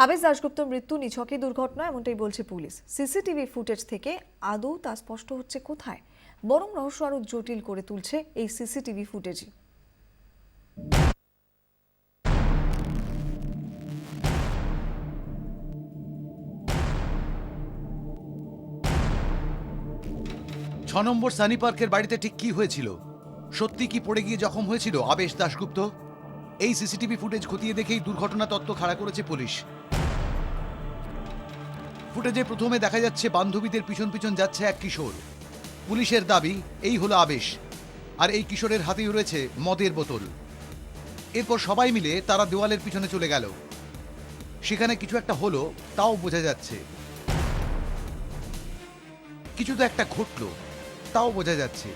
আবেশ দাশগুপ্তর মৃত্যু নিছকই দুর্ঘটনা এমনটাই বলছে পুলিশ। সিসিটিভি ফুটেজ থেকে আদৌ তা স্পষ্ট হচ্ছে কোথায়, বরং রহস্য আরো জটিল করে তুলছে এই সিসিটিভি ফুটেজই। নম্বর সানি পার্কের বাড়িতে ঠিক কি হয়েছিল? সত্যি কি পড়ে গিয়ে জখম হয়েছিল আবেশ দাশগুপ্ত? এই সিসিটিভি ফুটেজ খতিয়ে দেখেই দুর্ঘটনা তত্ত্ব খাড়া করেছে পুলিশ। ফুটেজে প্রথমে দেখা যাচ্ছে বান্ধবীদের পিছন পিছন যাচ্ছে এক কিশোর। পুলিশের দাবি এই হলো আবেশ, আর এই কিশোরের হাতেই রয়েছে মদের বোতল। এরপর সবাই মিলে তারা দেওয়ালের পিছনে চলে গেল। সেখানে কিছু একটা হলো তাও বোঝা যাচ্ছে, কিছু তো একটা ঘটলো তাও বোঝা যাচ্ছে,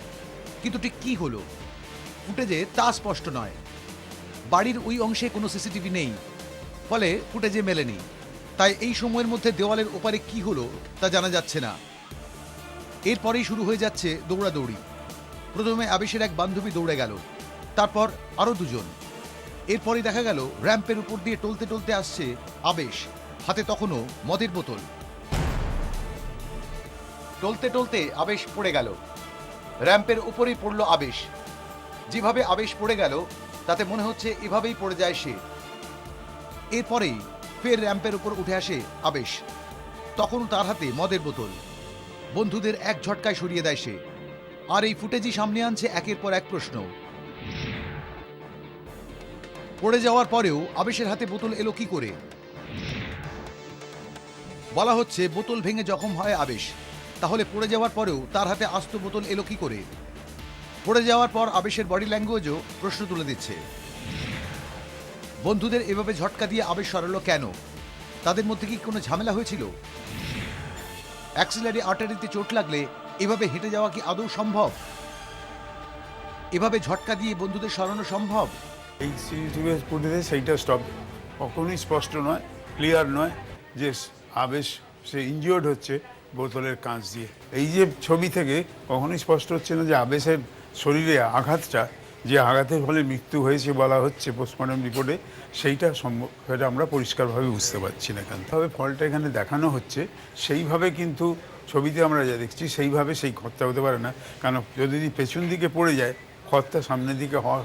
কিন্তু ঠিক কি হলো ফুটেজে তা স্পষ্ট নয়। বাড়ির ওই অংশে কোনো সিসিটিভি নেই, ফলে ফুটেজে মেলেনি। তাই এই সময়ের মধ্যে দেওয়ালের ওপারে কি হলো তা জানা যাচ্ছে না। এরপরেই শুরু হয়ে যাচ্ছে দৌড়াদৌড়ি। প্রথমে আবেশের এক বান্ধবী দৌড়ে গেল, তারপর আরো দুজন। এরপরই দেখা গেল র্যাম্পের উপর দিয়ে টলতে টলতে আসছে আবেশ, হাতে তখনও মদের বোতল। টলতে টলতে আবেশ পড়ে গেল, র্যাম্পের উপরেই পড়ল আবেশ। যেভাবে আবেশ পড়ে গেল তাতে মনে হচ্ছে এভাবেই পড়ে যায় সে। এরপরেই ফের র্যাম্পের উপর উঠে আসে আবেশ, তখন তার হাতে মদের বোতল। বন্ধুদের এক ঝটকায় সরিয়ে দেয় সে। আর এই ফুটেজই সামনে আনছে একের পর এক প্রশ্ন। পড়ে যাওয়ার পরেও আবেশের হাতে বোতল এলো কি করে? বলা হচ্ছে বোতল ভেঙে জখম হয় আবেশ, তাহলে পড়ে যাওয়ার পরেও তার হাতে আস্ত বোতল এলো কি করে? পড়ে যাওয়ার পর আবেশের বডি ল্যাঙ্গুয়েজও প্রশ্ন তুলে দিচ্ছে। বন্ধুদের এভাবে ঝটকা দিয়ে আবেশ সরালো কেন? তাদের মধ্যে কি কোনো ঝামেলা হয়েছিল? অ্যাক্সিলারি আর্টারিতে চোট লাগলে এভাবে হেঁটে যাওয়া কি আদৌ সম্ভব? এভাবে ঝটকা দিয়ে বন্ধুদের সরানো সম্ভব? এই সিসিটিভি ফুটেজে সেইটা কখনোই স্পষ্ট নয়, ক্লিয়ার নয় যে আবেশ সে ইনজিওর্ড হচ্ছে বোতলের কাঁচ দিয়ে। এই যে ছবি থেকে কখনোই স্পষ্ট হচ্ছে না যে আবেশের শরীরে আঘাতটা, যে আঘাতের ফলে মৃত্যু হয়েছে বলা হচ্ছে পোস্টমর্টম রিপোর্টে, সেইটা সেটা আমরা পরিষ্কারভাবে বুঝতে পারছি না। কেন তবে ফলটা এখানে দেখানো হচ্ছে সেইভাবে, কিন্তু ছবিতে আমরা যা দেখছি সেইভাবে সেই ক্ষতটা হতে পারে না। কারণ যদি পেছন দিকে পড়ে যায়, ক্ষতটা সামনের দিকে হওয়া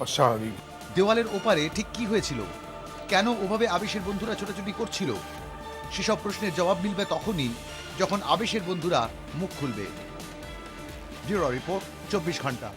অস্বাভাবিক। দেওয়ালের ওপারে ঠিক কি হয়েছিল? কেন ওভাবে আবেশের বন্ধুরা ছোটাছুটি করছিল? সেসব প্রশ্নের জবাব মিলবে তখনই যখন আবেশের বন্ধুরা মুখ খুলবে। ব্যুরো রিপোর্ট, 24 ঘন্টা।